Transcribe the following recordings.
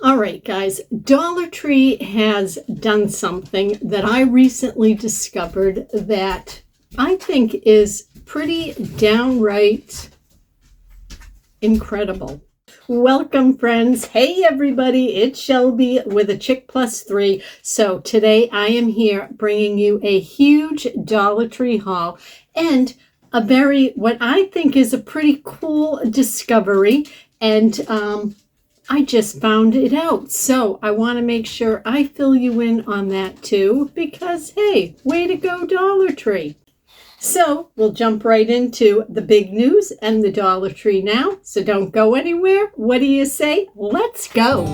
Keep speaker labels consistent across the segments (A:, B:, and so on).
A: All right, guys, Dollar Tree has done something that I recently discovered that I think is pretty downright incredible. Welcome, friends. Hey, everybody, it's Shelby with a Chick Plus 3. So today I am here bringing you a huge Dollar Tree haul and a what I think is a pretty cool discovery. And I just found it out. So I want to make sure I fill you in on that too, because hey, way to go, Dollar Tree. So we'll jump right into the big news and the Dollar Tree now. So don't go anywhere. What do you say? Let's go.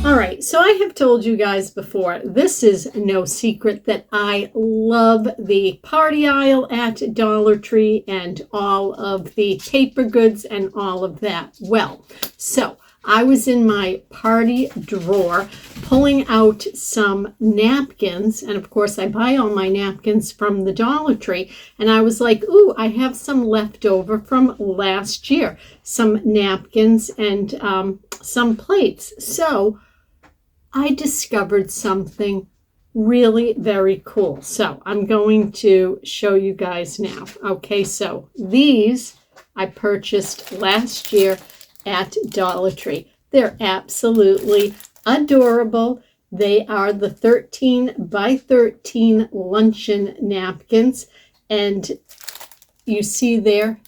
A: All right, so I have told you guys before, this is no secret that I love the party aisle at Dollar Tree and all of the paper goods and all of that. Well, so I was in my party drawer pulling out some napkins, and of course I buy all my napkins from the Dollar Tree, and I was like, ooh, I have some left over from last year, some napkins and some plates. So I discovered something really very cool. So I'm going to show you guys now. Okay, so these I purchased last year at Dollar Tree. They're absolutely adorable. They are the 13 by 13 luncheon napkins, and you see there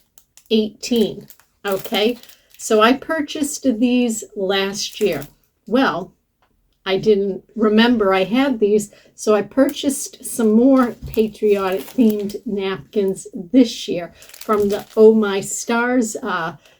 A: 18. Okay, so I purchased these last year. Well, I didn't remember I had these, so I purchased some more patriotic themed napkins this year from the Oh My Stars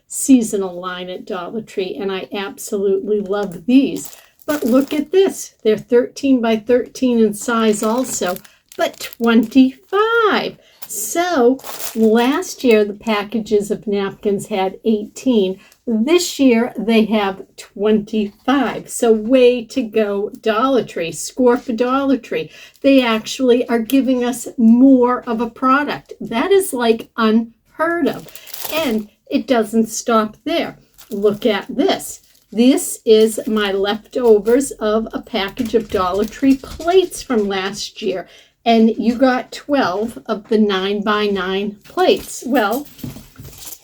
A: seasonal line at Dollar Tree, and I absolutely love these. But look at this. They're 13 by 13 in size also, but 25. So last year the packages of napkins had 18. This year they have 25. So way to go, Dollar Tree. Score for Dollar Tree. They actually are giving us more of a product. That is like unheard of. And it doesn't stop there. Look at this. This is my leftovers of a package of Dollar Tree plates from last year. And you got 12 of the 9 by 9 plates. Well,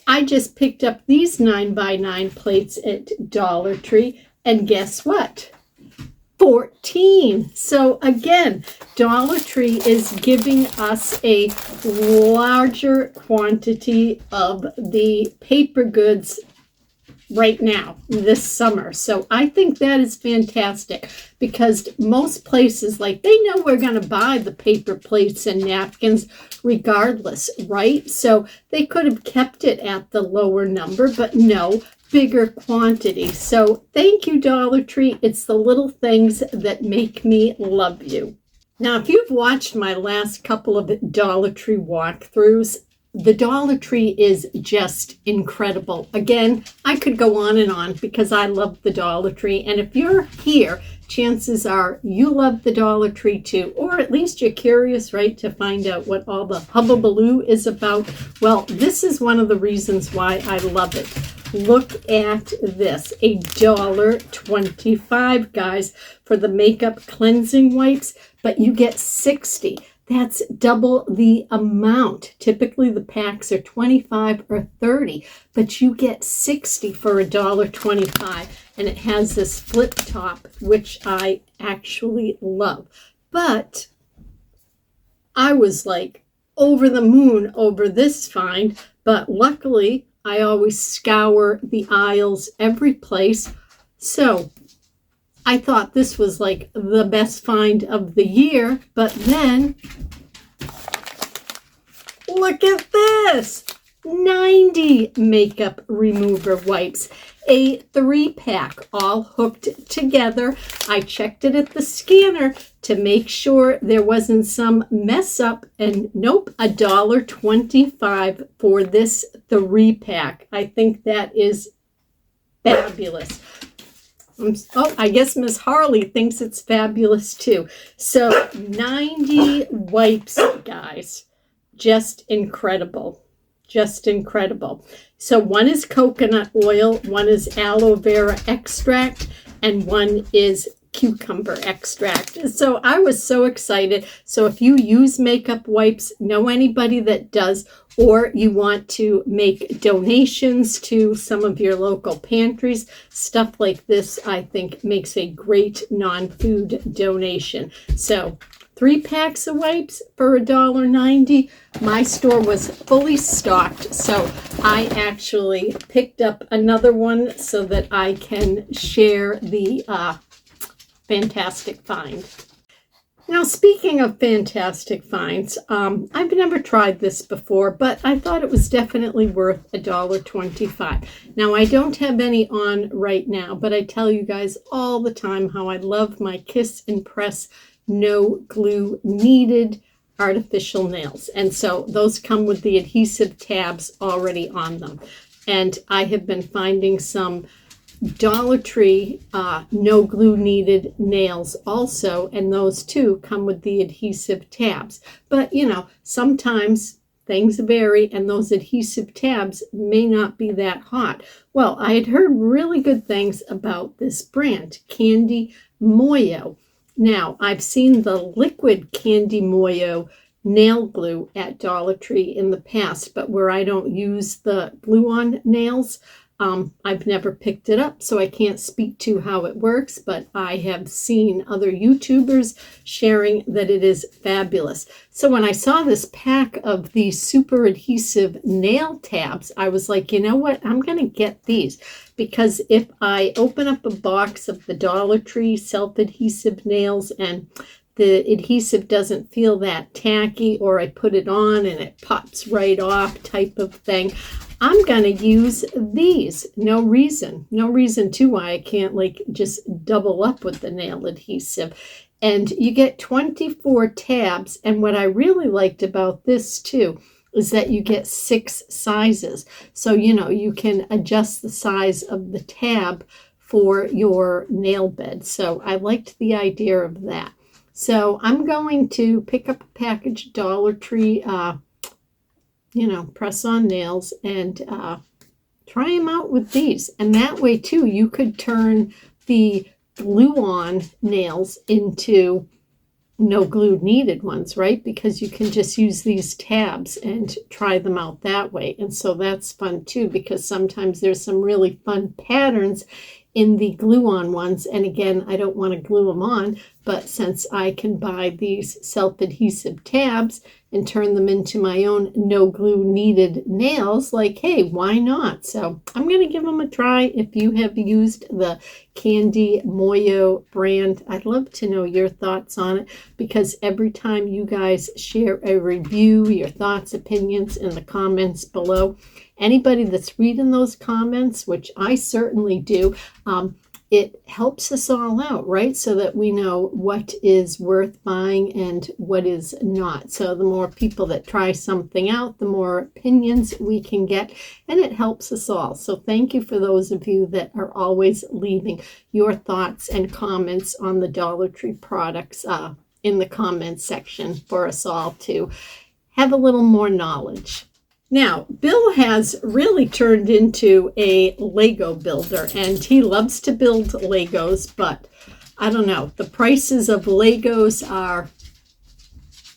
A: I just picked up these 9 by 9 plates at Dollar Tree, and guess what? 14. So again, Dollar Tree is giving us a larger quantity of the paper goods right now, this summer. So I think that is fantastic, because most places, like, they know we're going to buy the paper plates and napkins regardless, right? So they could have kept it at the lower number, but no, bigger quantity. So thank you, Dollar Tree. It's the little things that make me love you. Now, if you've watched my last couple of Dollar Tree walkthroughs, the Dollar Tree is just incredible. Again, I could go on and on because I love the Dollar Tree. And if you're here, chances are you love the Dollar Tree too, or at least you're curious, right, to find out what all the hubbubaloo is about. Well, this is one of the reasons why I love it. Look at this, $1.25, guys, for the makeup cleansing wipes, but you get 60. That's double the amount. Typically the packs are 25 or 30, but you get 60 for $1.25, and it has this flip top, which I actually love. But I was like over the moon over this find, but luckily I always scour the aisles every place. So I thought this was like the best find of the year, but then look at this, 90 makeup remover wipes, a 3-pack all hooked together. I checked it at the scanner to make sure there wasn't some mess up, and nope, $1.25 for this 3-pack. I think that is fabulous. Oh, I guess Miss Harley thinks it's fabulous too. So 90 wipes, guys. Just incredible. just incredible. So one is coconut oil, one is aloe vera extract, and one is cucumber extract. So I was so excited. So if you use makeup wipes, know anybody that does, or you want to make donations to some of your local pantries, stuff like this, I think, makes a great non-food donation. So 3 packs of wipes for $1.90. My store was fully stocked, so I actually picked up another one so that I can share the fantastic find. Now, speaking of fantastic finds, I've never tried this before, but I thought it was definitely worth $1.25. Now, I don't have any on right now, but I tell you guys all the time how I love my Kiss and Press no glue needed artificial nails. And so those come with the adhesive tabs already on them. And I have been finding some Dollar Tree no glue needed nails also, and those too come with the adhesive tabs. But you know, sometimes things vary and those adhesive tabs may not be that hot. Well, I had heard really good things about this brand, Candy Moyo. Now, I've seen the liquid Candy Moyo nail glue at Dollar Tree in the past, but where I don't use the glue on nails, I've never picked it up, so I can't speak to how it works, but I have seen other YouTubers sharing that it is fabulous. So when I saw this pack of these super adhesive nail tabs, I was like, you know what, I'm going to get these, because if I open up a box of the Dollar Tree self-adhesive nails and the adhesive doesn't feel that tacky, or I put it on and it pops right off type of thing, I'm going to use these. No reason to why I can't like just double up with the nail adhesive. And you get 24 tabs. And what I really liked about this too is that you get 6 sizes. So, you know, you can adjust the size of the tab for your nail bed. So I liked the idea of that. So I'm going to pick up a package of Dollar Tree press-on nails and try them out with these. And that way, too, you could turn the glue-on nails into no glue needed ones, right? Because you can just use these tabs and try them out that way. And so that's fun, too, because sometimes there's some really fun patterns in the glue-on ones. And again, I don't want to glue them on, but since I can buy these self-adhesive tabs and turn them into my own no glue needed nails, like, hey, why not? So I'm going to give them a try. If you have used the Candy Moyo brand, I'd love to know your thoughts on it, because every time you guys share a review, your thoughts, opinions in the comments below, anybody that's reading those comments, which I certainly do, it helps us all out, right? So that we know what is worth buying and what is not. So the more people that try something out, the more opinions we can get, and it helps us all. So thank you for those of you that are always leaving your thoughts and comments on the Dollar Tree products in the comments section for us all to have a little more knowledge. Now, Bill has really turned into a Lego builder, and he loves to build Legos, but I don't know, the prices of Legos are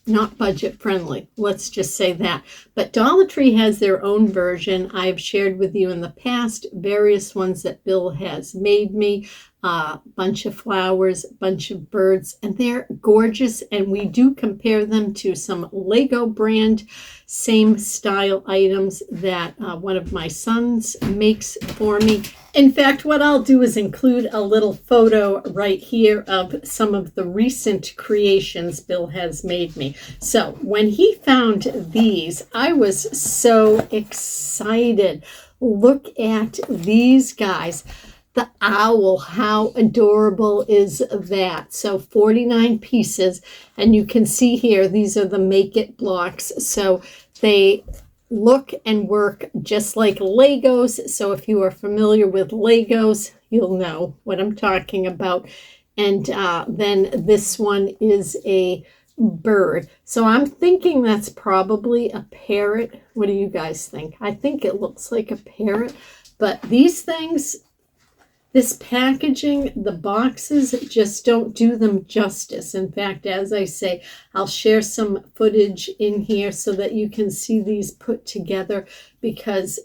A: not budget friendly. Let's just say that. But Dollar Tree has their own version. I've shared with you in the past various ones that Bill has made me. Bunch of flowers, bunch of birds, and they're gorgeous. And we do compare them to some Lego brand, same style items that one of my sons makes for me. In fact, what I'll do is include a little photo right here of some of the recent creations Bill has made me. So when he found these, I was so excited. Look at these guys. The owl, how adorable is that? So 49 pieces, and you can see here, these are the Make It blocks. So they look and work just like Legos. So if you are familiar with Legos, you'll know what I'm talking about. And then this one is a bird. So I'm thinking that's probably a parrot. What do you guys think? I think it looks like a parrot, but these things, this packaging, the boxes just don't do them justice. In fact, as I say, I'll share some footage in here so that you can see these put together because,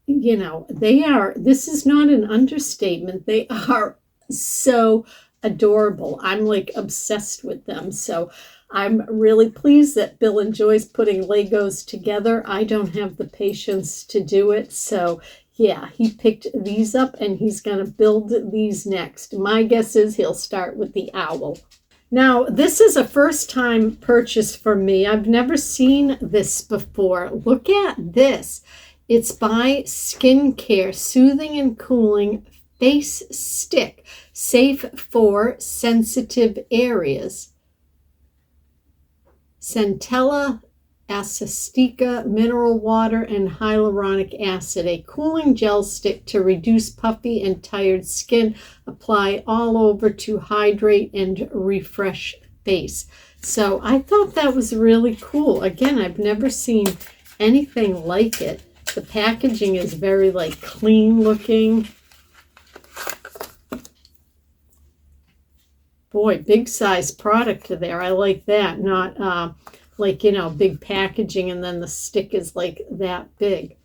A: you know, this is not an understatement. They are so adorable. I'm like obsessed with them. So I'm really pleased that Bill enjoys putting Legos together. I don't have the patience to do it. So yeah, he picked these up and he's going to build these next. My guess is he'll start with the owl. Now, this is a first-time purchase for me. I've never seen this before. Look at this. It's by Skincare, Soothing and Cooling Face Stick, safe for sensitive areas. Centella Acetica, mineral water, and hyaluronic acid. A cooling gel stick to reduce puffy and tired skin. Apply all over to hydrate and refresh face. So I thought that was really cool. Again, I've never seen anything like it. The packaging is very like clean looking. Boy, big size product there. I like that. Not like, you know, big packaging and then the stick is like that big.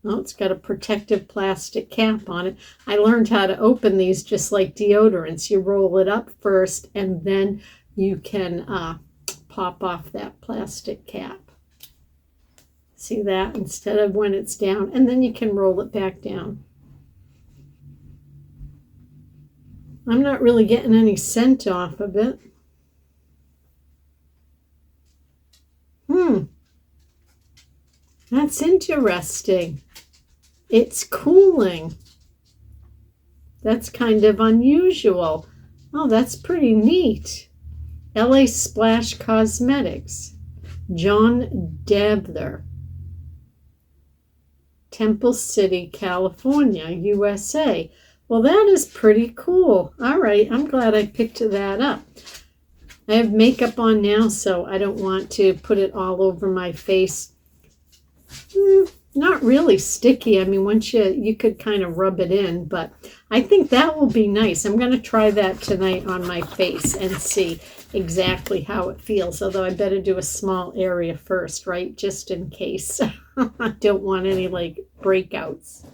A: Oh, it's got a protective plastic cap on it. I learned how to open these just like deodorants. You roll it up first and then you can pop off that plastic cap. See that? Instead of when it's down, and then you can roll it back down. I'm not really getting any scent off of it. That's interesting. It's cooling. That's kind of unusual. Oh, that's pretty neat. LA Splash Cosmetics. John Devler. Temple City, California, USA. Well, that is pretty cool. All right, I'm glad I picked that up. I have makeup on now, so I don't want to put it all over my face. Not really sticky. I mean, once you could kind of rub it in, but I think that will be nice. I'm going to try that tonight on my face and see exactly how it feels, although I better do a small area first, right? Just in case. I don't want any like breakouts.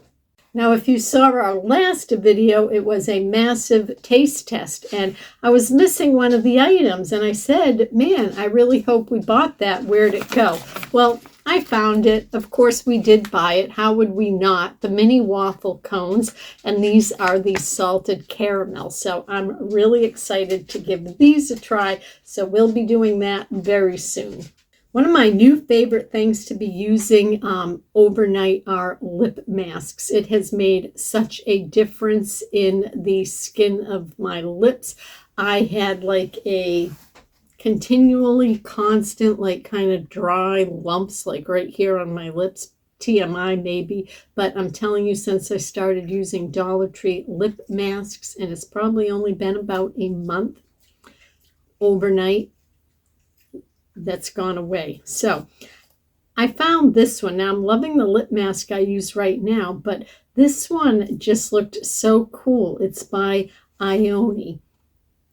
A: Now, if you saw our last video, it was a massive taste test, and I was missing one of the items, and I said, man, I really hope we bought that. Where'd it go? Well, I found it. Of course, we did buy it. How would we not? The mini waffle cones, and these are the salted caramel. So I'm really excited to give these a try, so we'll be doing that very soon. One of my new favorite things to be using overnight are lip masks. It has made such a difference in the skin of my lips. I had like a continually constant, like kind of dry lumps, like right here on my lips. TMI maybe, but I'm telling you, since I started using Dollar Tree lip masks, and it's probably only been about a month overnight, that's gone away. So I found this one. Now I'm loving the lip mask I use right now, but this one just looked so cool. It's by Ioni.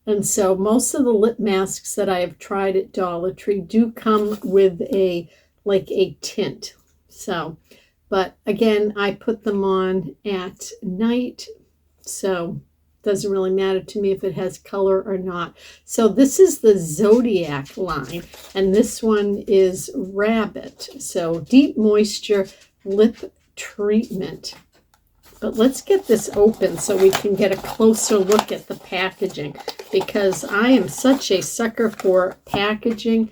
A: And so most of the lip masks that I have tried at Dollar Tree do come with a tint. So, but again, I put them on at night, so doesn't really matter to me if it has color or not. So this is the Zodiac line, and this one is Rabbit. So deep moisture lip treatment. But let's get this open so we can get a closer look at the packaging, because I am such a sucker for packaging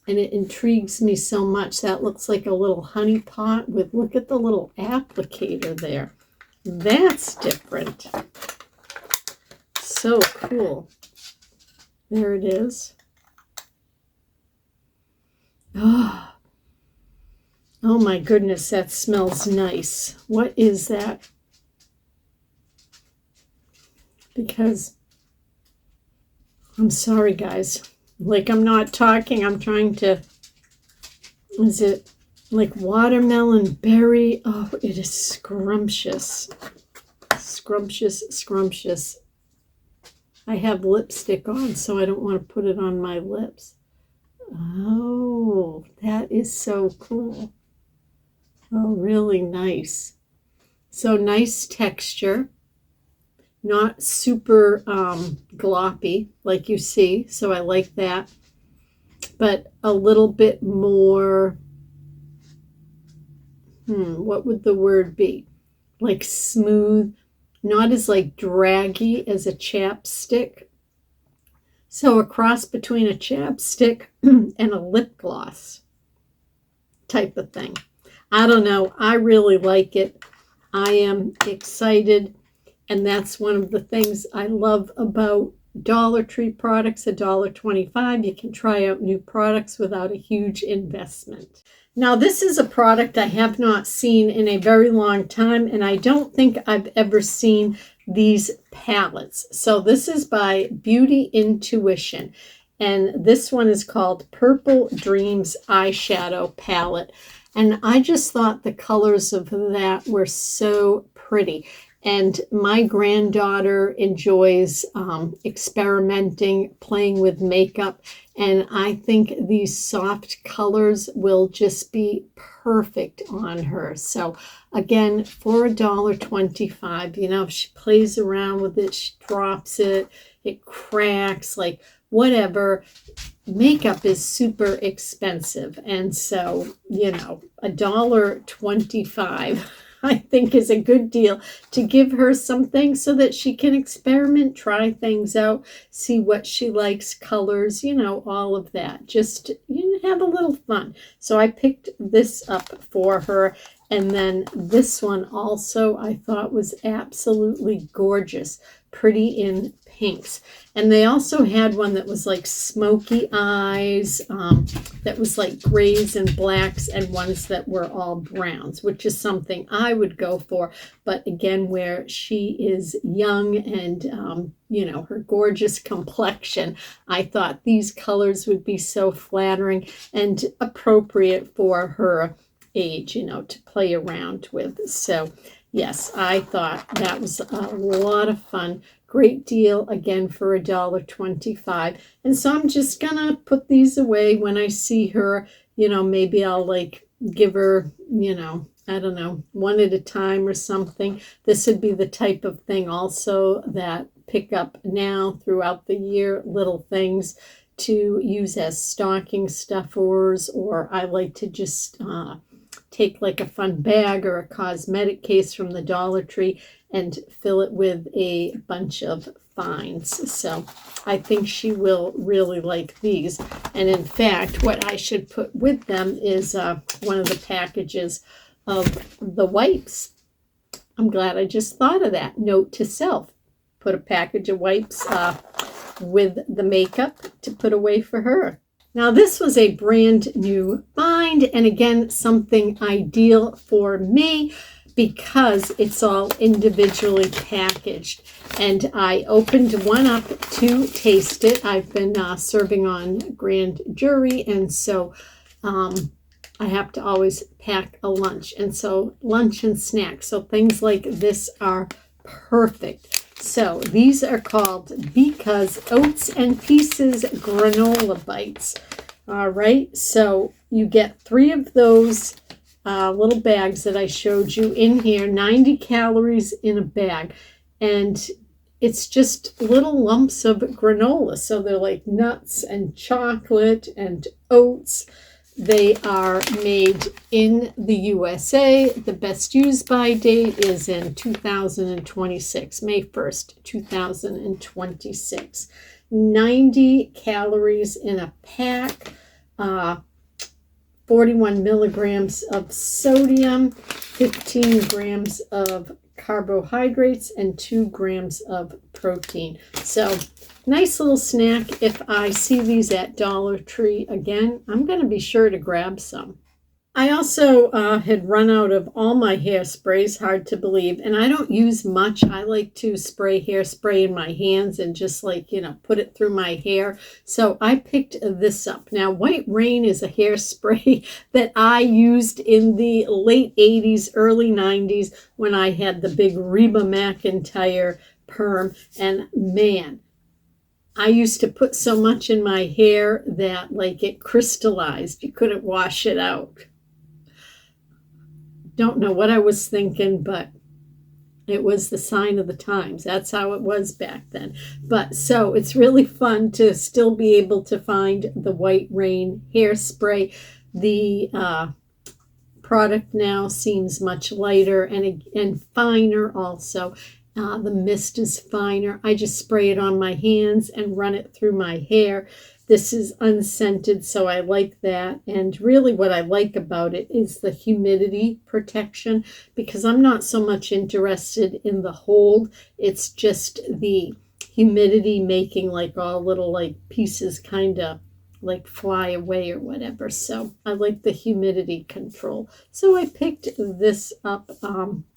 A: and it intrigues me so much. That looks like a little honey pot with, look at the little applicator there. That's different. So cool. There it is. Oh my goodness, that smells nice. What is that? I'm sorry, guys. Like, I'm not talking. I'm trying to, is it like watermelon berry? Oh, it is scrumptious. Scrumptious, scrumptious. I have lipstick on, so I don't want to put it on my lips. Oh, that is so cool. Oh, really nice. So nice texture. Not super gloppy like you see, so I like that. But a little bit more, what would the word be? Like smooth, not as like draggy as a chapstick. So a cross between a chapstick and a lip gloss type of thing. I don't know. I really like it. I am excited. And that's one of the things I love about Dollar Tree products, $1.25. You can try out new products without a huge investment. Now, this is a product I have not seen in a very long time, and I don't think I've ever seen these palettes. So this is by Beauty Intuition, and this one is called Purple Dreams Eyeshadow Palette. And I just thought the colors of that were so pretty. And my granddaughter enjoys experimenting, playing with makeup. And I think these soft colors will just be perfect on her. So again, for $1.25, you know, if she plays around with it, she drops it, it cracks, like whatever. Makeup is super expensive. And so, you know, $1.25. I think is a good deal to give her something so that she can experiment, try things out, see what she likes, colors, you know, all of that. Just, you know, have a little fun. So I picked this up for her. And then this one also I thought was absolutely gorgeous, pretty in pinks. And they also had one that was like smoky eyes, that was like grays and blacks, and ones that were all browns, which is something I would go for. But again, where she is young and, you know, her gorgeous complexion, I thought these colors would be so flattering and appropriate for her age, you know, to play around with. So yes, I thought that was a lot of fun. Great deal, again, for $1.25. And so I'm just gonna put these away when I see her. You know, maybe I'll like give her, you know, I don't know, one at a time or something. This would be the type of thing also that pick up now throughout the year, little things to use as stocking stuffers, or I like to just take like a fun bag or a cosmetic case from the Dollar Tree and fill it with a bunch of finds. So I think she will really like these. And in fact, what I should put with them is one of the packages of the wipes. I'm glad I just thought of that. Note to self, put a package of wipes with the makeup to put away for her. Now, this was a brand new find, and again, something ideal for me because it's all individually packaged. And I opened one up to taste it. I've been serving on grand jury, and so I have to always pack a lunch. And so lunch and snacks, so things like this are perfect. So these are called Because Oats and Pieces Granola Bites. All right, so you get 3 of those little bags that I showed you in here, 90 calories in a bag. And it's just little lumps of granola. So they're like nuts and chocolate and oats. They are made in the USA. The best use by date is in 2026, May 1st, 2026. 90 calories in a pack, 41 milligrams of sodium, 15 grams of carbohydrates, and 2 grams of protein. So nice little snack. If I see these at Dollar Tree again, I'm going to be sure to grab some. I also had run out of all my hairsprays, hard to believe, and I don't use much. I like to spray hairspray in my hands and just like, put it through my hair. So I picked this up. Now, White Rain is a hairspray that I used in the late 80s, early 90s when I had the big Reba McEntire perm, and man, I used to put so much in my hair that like it crystallized. You couldn't wash it out. Don't know what I was thinking, but it was the sign of the times. That's how it was back then. But so it's really fun to still be able to find the White Rain hairspray. The product now seems much lighter and finer also. The mist is finer. I just spray it on my hands and run it through my hair. This is unscented, so I like that. And really what I like about it is the humidity protection, because I'm not so much interested in the hold. It's just the humidity making like all little like pieces kind of like fly away or whatever. So I like the humidity control. So I picked this up.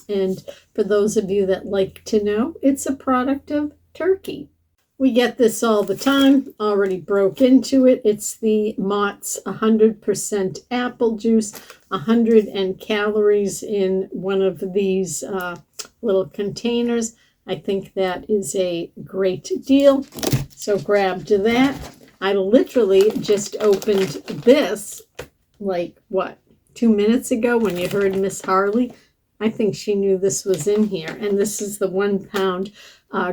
A: And for those of you that like to know, it's a product of Turkey. We get this all the time, already broke into it. It's the Mott's 100% apple juice, 100 calories in one of these little containers. I think that is a great deal. So grabbed that. I literally just opened this like, 2 minutes ago when you heard Miss Harley. I think she knew this was in here. And this is the 1 pound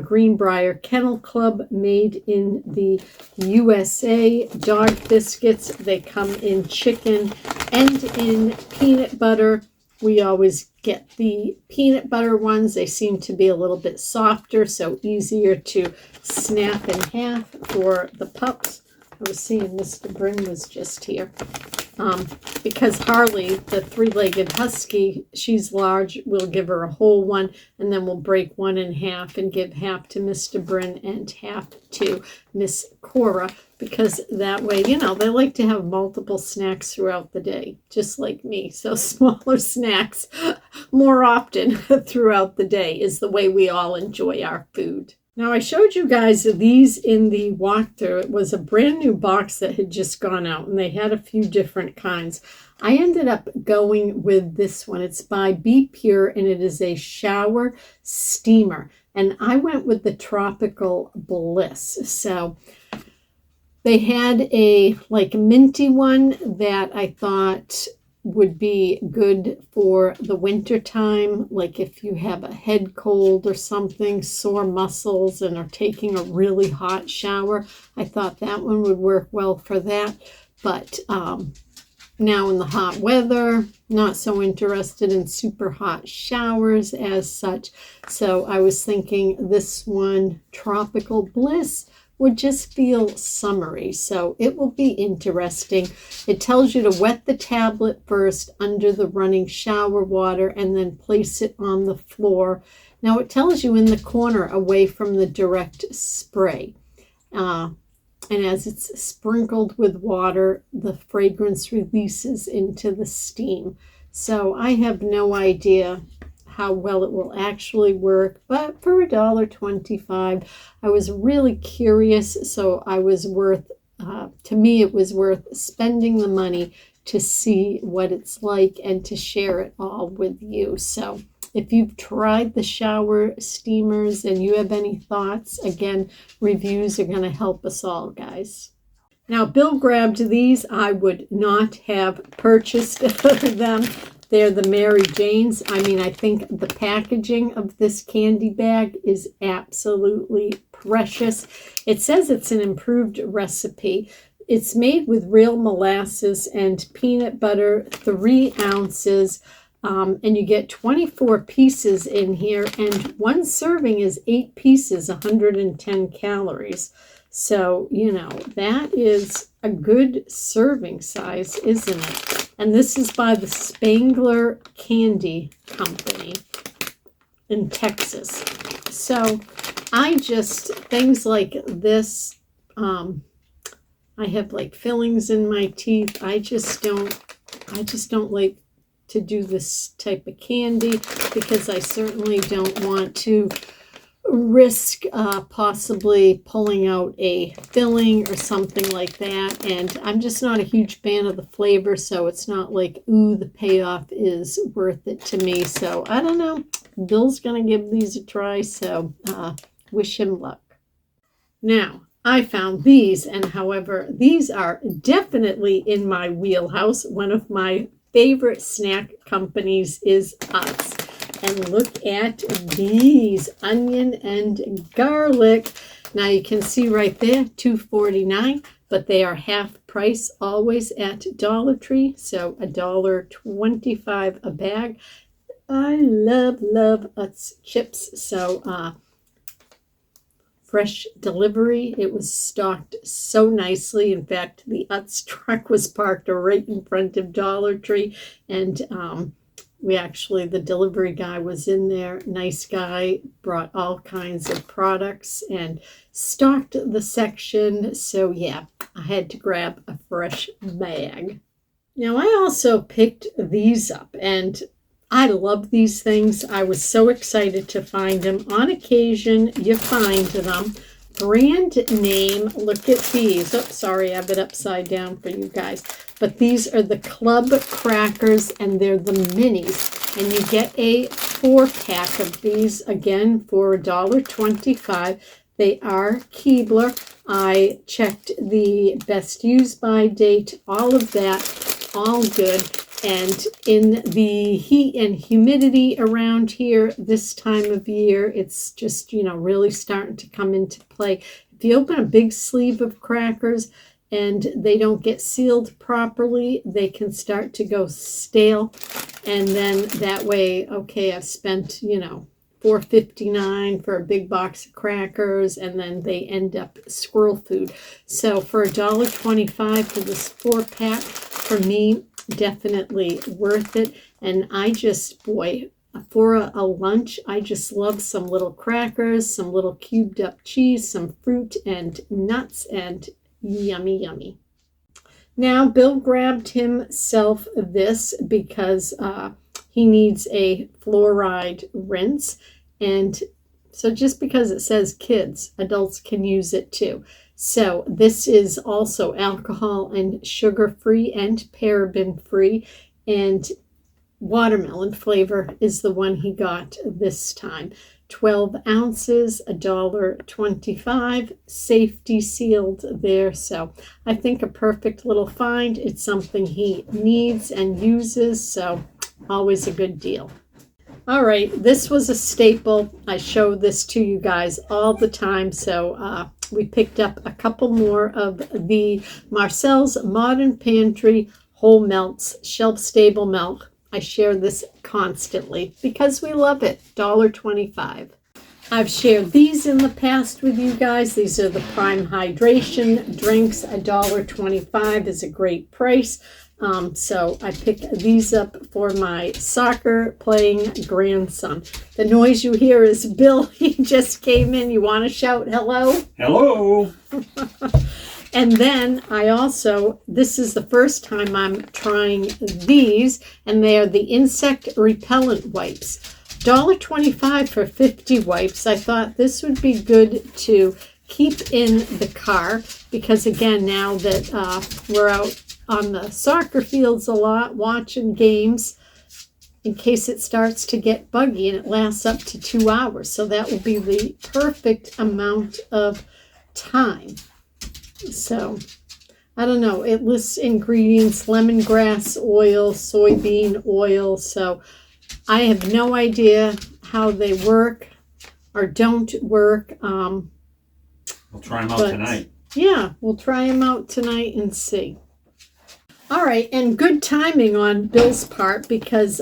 A: Greenbrier Kennel Club made in the USA dog biscuits. They come in chicken and in peanut butter. We always get the peanut butter ones. They seem to be a little bit softer, so easier to snap in half for the pups. I was seeing Mr. Bryn was just here. Because Harley, the 3-legged husky, she's large, we'll give her a whole one, and then we'll break one in half and give half to Mr. Bryn and half to Miss Cora, because that way, they like to have multiple snacks throughout the day, just like me. So smaller snacks more often throughout the day is the way we all enjoy our food. Now, I showed you guys these in the walkthrough. It was a brand new box that had just gone out, and they had a few different kinds. I ended up going with this one. It's by Be Pure, and it is a shower steamer. And I went with the Tropical Bliss. So they had a like minty one that I thought would be good for the winter time, like if you have a head cold or something, sore muscles, and are taking a really hot shower. I thought that one would work well for that. But now in the hot weather, not so interested in super hot showers as such. So I was thinking this one, Tropical Bliss, would just feel summery, so it will be interesting. It tells you to wet the tablet first under the running shower water and then place it on the floor. Now it tells you in the corner away from the direct spray. And as it's sprinkled with water, the fragrance releases into the steam. So I have no idea how well it will actually work, but for $1.25, I was really curious, so I was to me it was worth spending the money to see what it's like and to share it all with you. So if you've tried the shower steamers and you have any thoughts, again, reviews are going to help us all, guys. Now, Bill grabbed these. I would not have purchased them. They're the Mary Janes. I mean, I think the packaging of this candy bag is absolutely precious. It says it's an improved recipe. It's made with real molasses and peanut butter, 3 ounces, and you get 24 pieces in here, and one serving is 8 pieces, 110 calories. So, that is a good serving size, isn't it? And this is by the Spangler Candy Company in Texas. So things like this, I have like fillings in my teeth. I just don't I just don't like to do this type of candy because I certainly don't want to risk possibly pulling out a filling or something like that. And I'm just not a huge fan of the flavor, so it's not like, ooh, the payoff is worth it to me. So I don't know. Bill's going to give these a try, so wish him luck. Now, I found these, and however, these are definitely in my wheelhouse. One of my favorite snack companies is Utz. And look at these, onion and garlic. Now you can see right there, $2.49, but they are half price always at Dollar Tree, so $1.25 a bag. I love Utz chips, so fresh delivery. It was stocked so nicely. In fact, the Utz truck was parked right in front of Dollar Tree, and the delivery guy was in there, nice guy, brought all kinds of products and stocked the section. So yeah, I had to grab a fresh bag. Now I also picked these up, and I love these things. I was so excited to find them. On occasion, you find them. Brand name, look at these. Oh, sorry, I have it upside down for you guys. But these are the Club Crackers, and they're the minis. And you get a 4-pack of these, again, for $1.25. They are Keebler. I checked the best use by date, all of that, all good. And in the heat and humidity around here this time of year, it's just, really starting to come into play. If you open a big sleeve of crackers and they don't get sealed properly, they can start to go stale. And then that way, okay, I've spent, $4.59 for a big box of crackers, and then they end up squirrel food. So for $1.25 for this 4-pack, for me, definitely worth it. And I just, for a lunch, I just love some little crackers, some little cubed up cheese, some fruit and nuts, and yummy, yummy. Now, Bill grabbed himself this because he needs a fluoride rinse. And so just because it says kids, adults can use it too. So this is also alcohol and sugar-free and paraben-free. And watermelon flavor is the one he got this time. 12 ounces, $1.25, safety sealed there. So I think a perfect little find. It's something he needs and uses, so always a good deal. All right, this was a staple. I show this to you guys all the time, so we picked up a couple more of the Marcel's Modern Pantry Whole Melts, shelf-stable milk. I share this constantly because we love it, $1.25. I've shared these in the past with you guys. These are the Prime Hydration drinks. $1.25 is a great price. So I picked these up for my soccer playing grandson. The noise you hear is Bill. He just came in. You want to shout hello?
B: Hello.
A: And then I also, this is the first time I'm trying these, and they are the insect repellent wipes. $1.25 for 50 wipes. I thought this would be good to keep in the car because, again, now that we're out on the soccer fields a lot watching games, in case it starts to get buggy, and it lasts up to 2 hours. So that will be the perfect amount of time. So, I don't know. It lists ingredients, lemongrass oil, soybean oil. So, I have no idea how they work or don't work.
B: We'll try them out tonight.
A: Yeah, we'll try them out tonight and see. All right, and good timing on Bill's part because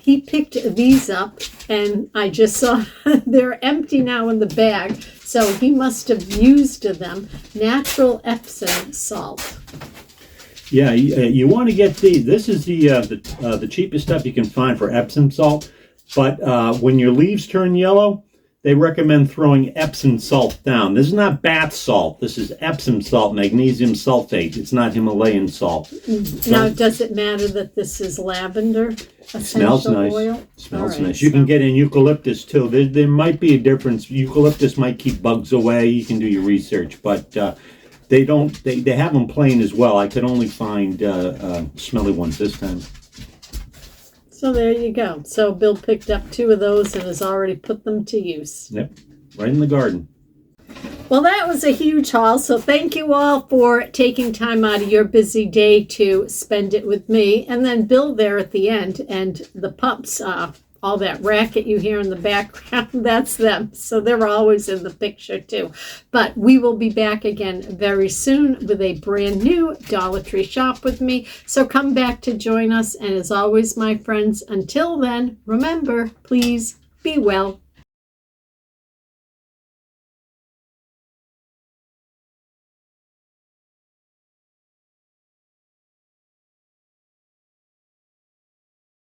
A: he picked these up, and I just saw they're empty now in the bag, so he must have used them. Natural Epsom salt.
B: Yeah, you want to get these. This is the cheapest stuff you can find for Epsom salt. But when your leaves turn yellow, they recommend throwing Epsom salt down. This is not bath salt. This is Epsom salt, magnesium sulfate. It's not Himalayan salt.
A: Now, does it matter that this is lavender?
B: Smells nice.
A: Oil?
B: Smells
A: All right,
B: nice. You can get in eucalyptus too. There might be a difference. Eucalyptus might keep bugs away. You can do your research, but they don't. They have them plain as well. I could only find smelly ones this time.
A: So there you go. So Bill picked up 2 of those and has already put them to use.
B: Yep, right in the garden.
A: Well, that was a huge haul. So thank you all for taking time out of your busy day to spend it with me. And then Bill there at the end, and the pups, all that racket you hear in the background, that's them. So they're always in the picture too. But we will be back again very soon with a brand new Dollar Tree shop with me. So come back to join us. And as always, my friends, until then, remember, please be well.